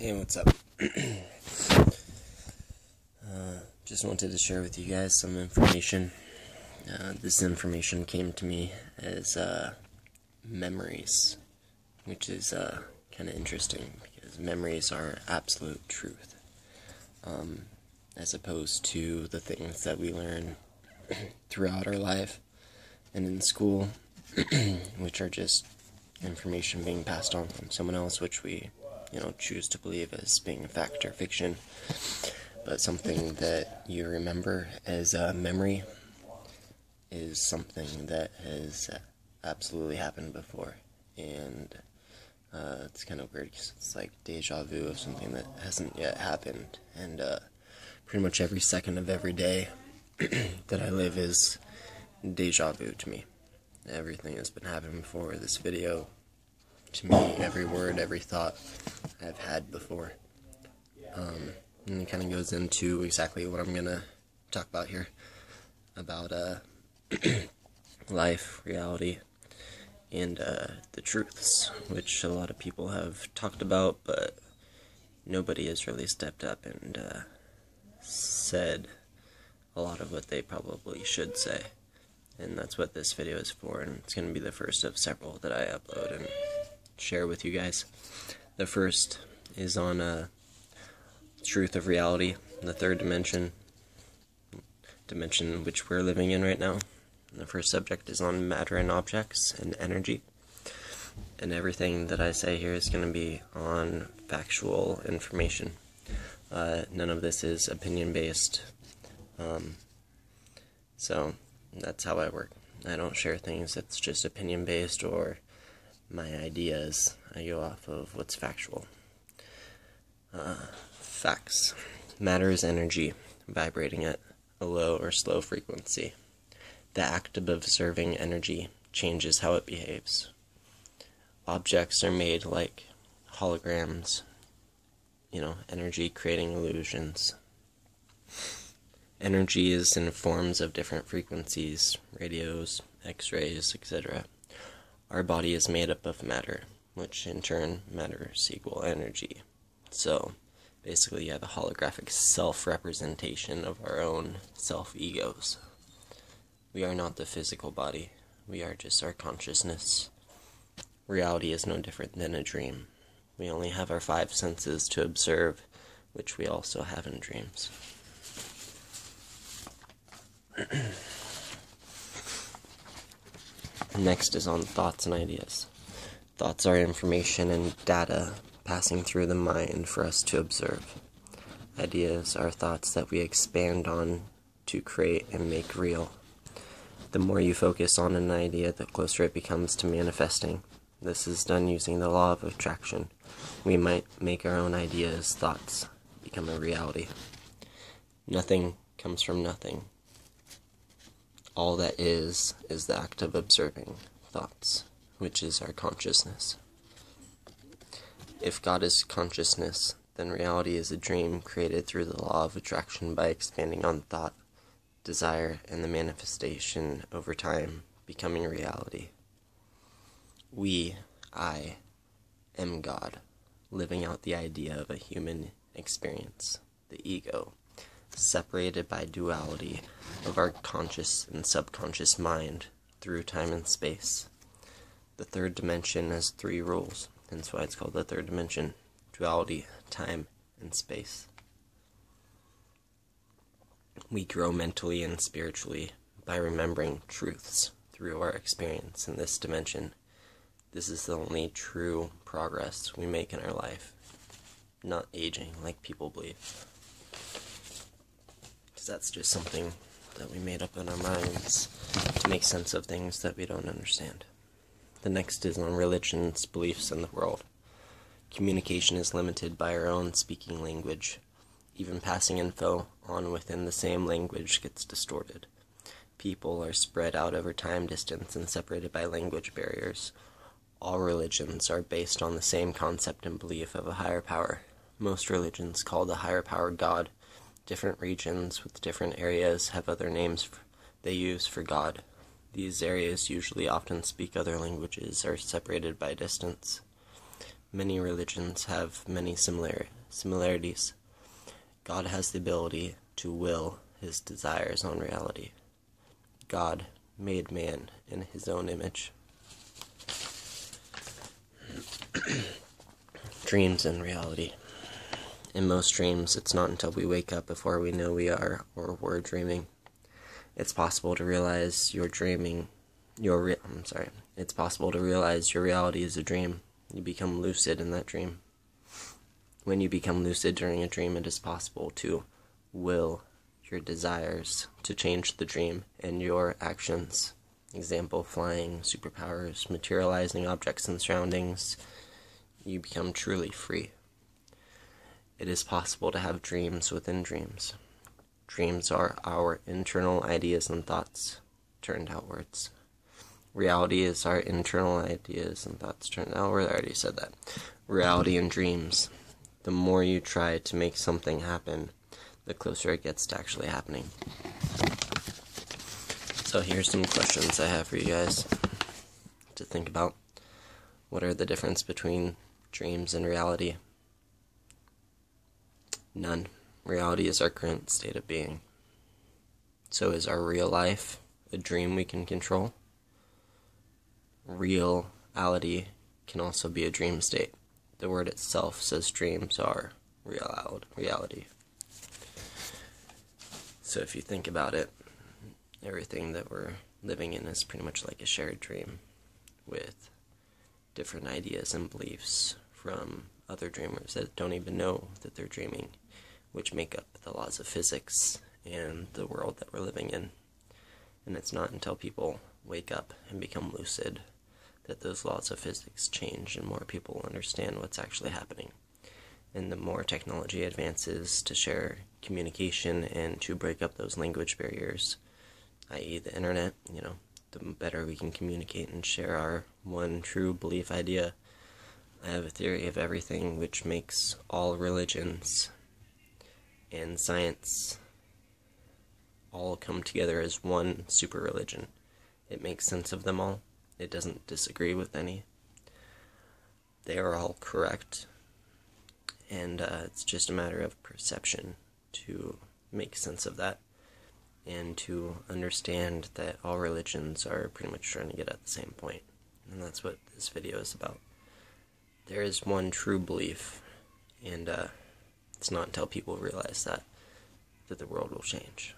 Hey, what's up? Just wanted to share with you guys some information. This information came to me as memories, which is kind of interesting because memories are absolute truth, as opposed to the things that we learn throughout our life and in school, which are just information being passed on from someone else, which we choose to believe as being a fact or fiction. But something that you remember as a memory is something that has absolutely happened before. And it's kind of weird because it's like deja vu of something that hasn't yet happened. And pretty much every second of every day that I live is deja vu to me. Everything has been happening before. This video, to me, every word, every thought I've had before. And it kind of goes into exactly what I'm going to talk about here, about life, reality, and the truths, which a lot of people have talked about, but nobody has really stepped up and said a lot of what they probably should say. And that's what this video is for, and it's going to be the first of several that I upload and share with you guys. The first is on truth of reality, the third dimension which we're living in right now. And the first subject is on matter and objects and energy. And everything that I say here is going to be on factual information. None of this is opinion-based. So that's how I work. I don't share things that's just opinion-based or my ideas. I go off of what's factual. Facts. Matter is energy, vibrating at a low or slow frequency. The act of observing energy changes how it behaves. Objects are made like holograms, energy creating illusions. Energy is in forms of different frequencies, radios, x-rays, etc. Our body is made up of matter, which in turn matters equal energy. So basically you have a holographic self-representation of our own self-egos. We are not the physical body. We are just our consciousness. Reality is no different than a dream. We only have our 5 senses to observe, which we also have in dreams. Next is on thoughts and ideas. Thoughts are information and data passing through the mind for us to observe. Ideas are thoughts that we expand on to create and make real. The more you focus on an idea, the closer it becomes to manifesting. This is done using the law of attraction. We might make our own ideas, thoughts, become a reality. Nothing comes from nothing. All that is the act of observing thoughts, which is our consciousness. If God is consciousness, then reality is a dream created through the law of attraction by expanding on thought, desire, and the manifestation over time, becoming reality. I am God, living out the idea of a human experience, the ego, separated by duality of our conscious and subconscious mind through time and space. The third dimension has 3 rules, hence why it's called the third dimension: duality, time, and space. We grow mentally and spiritually by remembering truths through our experience in this dimension. This is the only true progress we make in our life, not aging like people believe. That's just something that we made up in our minds to make sense of things that we don't understand. The next is on religion's beliefs in the world. Communication is limited by our own speaking language. Even passing info on within the same language gets distorted. People are spread out over time, distance, and separated by language barriers. All religions are based on the same concept and belief of a higher power. Most religions call the higher power God. Different regions with different areas have other names they use for God. These areas usually often speak other languages, are separated by distance. many religions have many similarities. God has the ability to will his desires on reality. God made man in his own image. Dreams and reality. In most dreams, it's not until we wake up before we know we are or were dreaming. It's possible to realize It's possible to realize your reality is a dream. You become lucid in that dream. When you become lucid during a dream, it is possible to will your desires to change the dream and your actions. Example, flying, superpowers, materializing objects and surroundings. You become truly free. It is possible to have dreams within dreams. Dreams are our internal ideas and thoughts turned outwards. Reality is our internal ideas and thoughts turned outward. I already said that. Reality and dreams. The more you try to make something happen, the closer it gets to actually happening. So here's some questions I have for you guys to think about. What are the difference between dreams and reality? None. Reality is our current state of being. So is our real life a dream we can control? Reality can also be a dream state. The word itself says dreams are reality. So if you think about it, everything that we're living in is pretty much like a shared dream with different ideas and beliefs from other dreamers that don't even know that they're dreaming, which make up the laws of physics and the world that we're living in. And it's not until people wake up and become lucid that those laws of physics change and more people understand what's actually happening. And the more technology advances to share communication and to break up those language barriers, i.e. the internet, the better we can communicate and share our one true belief idea. I have a theory of everything which makes all religions and science all come together as one super religion. It makes sense of them all. It doesn't disagree with any. They are all correct. And it's just a matter of perception to make sense of that and to understand that all religions are pretty much trying to get at the same point. And that's what this video is about. There is one true belief, and it's not until people realize that the world will change.